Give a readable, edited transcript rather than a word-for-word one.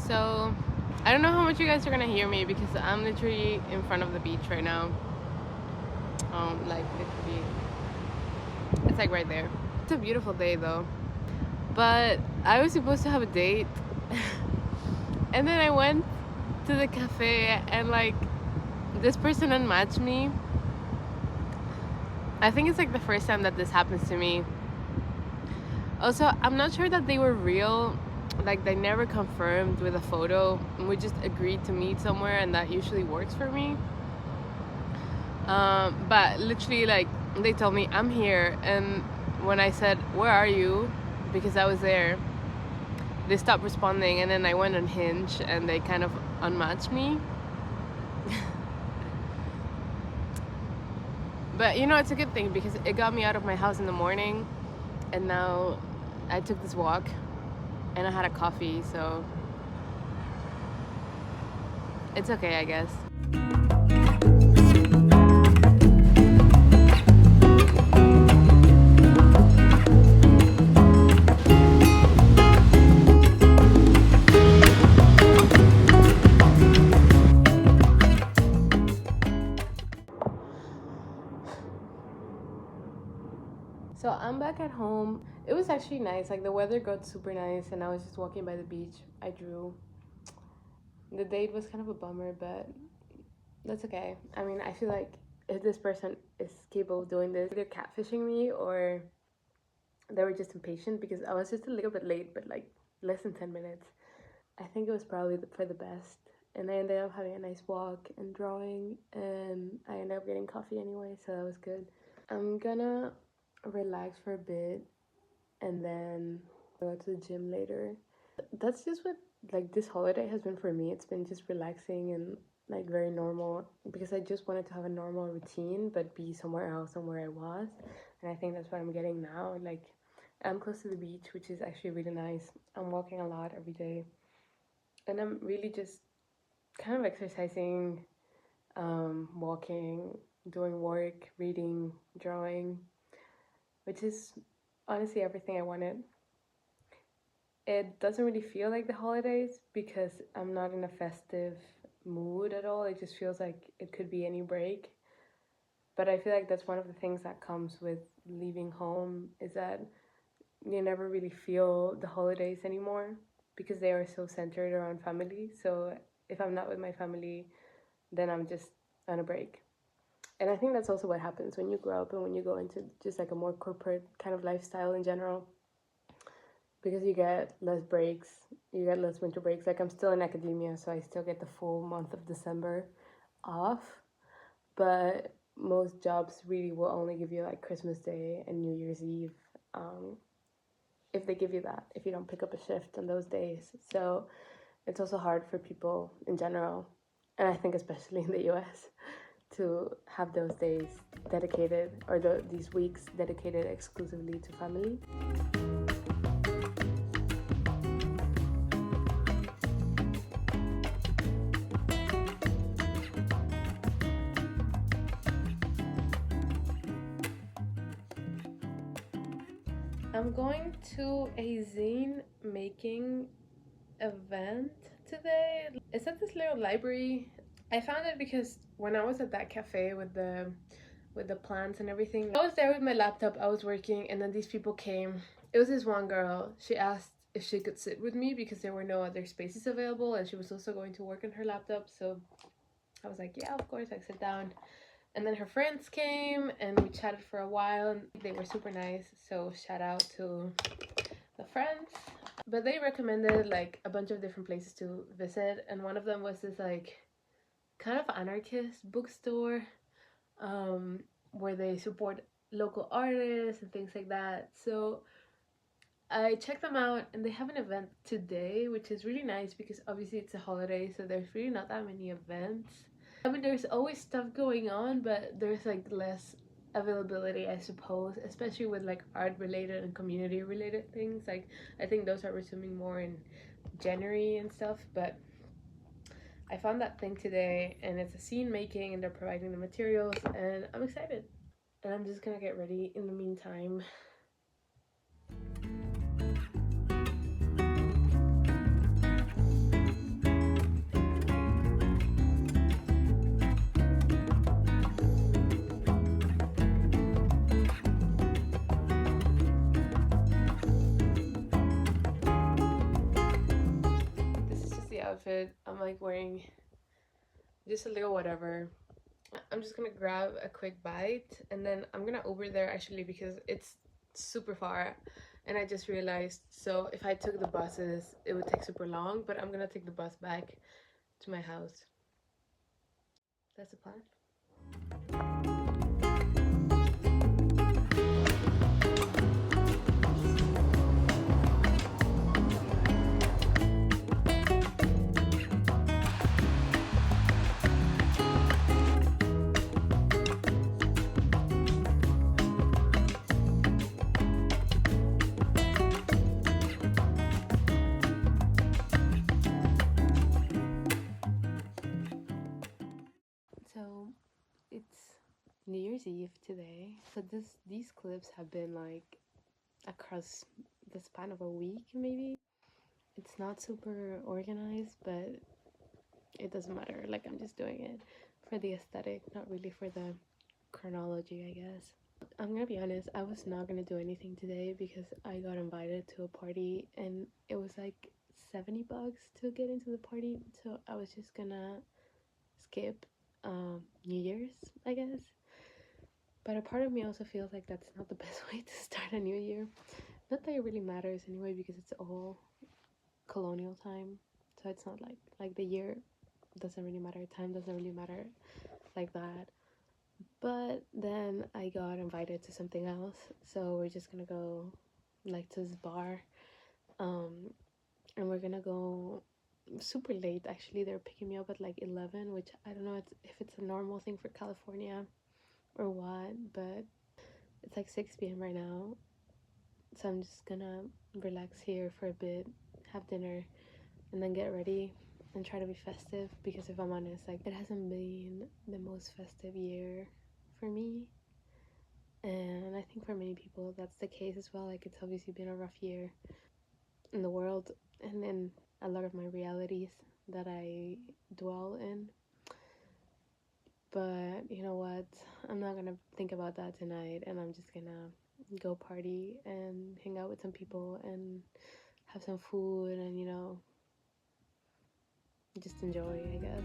So, I don't know how much you guys are gonna hear me because I'm literally in front of the beach right now. Like literally, it's like right there. It's a beautiful day though. But I was supposed to have a date, and then I went to the cafe and like this person unmatched me. I think it's like the first time that this happens to me. Also, I'm not sure that they were real. Like they never confirmed with a photo. We just agreed to meet somewhere, and that usually works for me. But literally, like they told me I'm here, and when I said where are you, because I was there, they stopped responding, and then I went on Hinge, and they kind of unmatched me. But you know, it's a good thing because it got me out of my house in the morning, and now I took this walk, and I had a coffee, so it's okay, I guess. So I'm back at home. It was actually nice. Like the weather got super nice, and I was just walking by the beach. I drew. The date was kind of a bummer, but that's okay. I mean, I feel like if this person is capable of doing this, they're catfishing me or they were just impatient because I was just a little bit late, but like less than 10 minutes. I think it was probably for the best. And I ended up having a nice walk and drawing, and I ended up getting coffee anyway, so that was good. I'm gonna relax for a bit and then go to the gym later. That's just what like this holiday has been for me. It's been just relaxing and like very normal because I just wanted to have a normal routine but be somewhere else than where I was. And I think that's what I'm getting now. Like I'm close to the beach, which is actually really nice. I'm walking a lot every day. And I'm really just kind of exercising, walking, doing work, reading, drawing, which is honestly everything I wanted. It doesn't really feel like the holidays because I'm not in a festive mood at all. It just feels like it could be any break. But I feel like that's one of the things that comes with leaving home is that you never really feel the holidays anymore because they are so centered around family. So if I'm not with my family, then I'm just on a break. And I think that's also what happens when you grow up and when you go into just like a more corporate kind of lifestyle in general because you get less breaks, you get less winter breaks. Like I'm still in academia, so I still get the full month of December off, but most jobs really will only give you like Christmas Day and New Year's Eve, if they give you that, if you don't pick up a shift on those days. So it's also hard for people in general, and I think especially in the US, to have those days dedicated or these weeks dedicated exclusively to family. I'm going to a zine making event today. It's at this little library. I found it because when I was at that cafe with the plants and everything, I was there with my laptop, I was working, and then these people came. It was this one girl. She asked if she could sit with me because there were no other spaces available, and she was also going to work on her laptop. So I was like, yeah, of course, I sit down. And then her friends came and we chatted for a while, and they were super nice. So shout out to the friends. But they recommended like a bunch of different places to visit, and one of them was this like kind of anarchist bookstore, where they support local artists and things like that. So I checked them out, and they have an event today, which is really nice because obviously it's a holiday, so there's really not that many events. I mean, there's always stuff going on, but there's like less availability, I suppose, especially with like art related and community related things. Like, I think those are resuming more in January and stuff, but I found that thing today, and it's a scene making, and they're providing the materials, and I'm excited. And I'm just gonna get ready in the meantime. outfit. I'm like wearing just a little whatever. I'm just gonna grab a quick bite and then I'm gonna Uber there actually because it's super far and I just realized, so if I took the buses it would take super long, but I'm gonna take the bus back to my house. That's the plan. So it's New Year's Eve today. So these clips have been like across the span of a week maybe. It's not super organized, but it doesn't matter. Like I'm just doing it for the aesthetic, not really for the chronology, I guess. I'm gonna be honest, I was not gonna do anything today because I got invited to a party and it was like $70 to get into the party, so I was just gonna skip New Year's, I guess. But a part of me also feels like that's not the best way to start a new year. Not that it really matters anyway because it's all colonial time, so it's not like the year doesn't really matter, time doesn't really matter like that. But then I got invited to something else, so we're just gonna go like to this bar, um, and we're gonna go super late. Actually, they're picking me up at like 11, which I don't know if it's a normal thing for California or what, but it's like 6 p.m. right now, so I'm just gonna relax here for a bit, have dinner, and then get ready and try to be festive because if I'm honest, like it hasn't been the most festive year for me. And I think for many people that's the case as well. Like it's obviously been a rough year in the world and in a lot of my realities that I dwell in. But you know what? I'm not gonna think about that tonight and I'm just gonna go party and hang out with some people and have some food and just enjoy, I guess.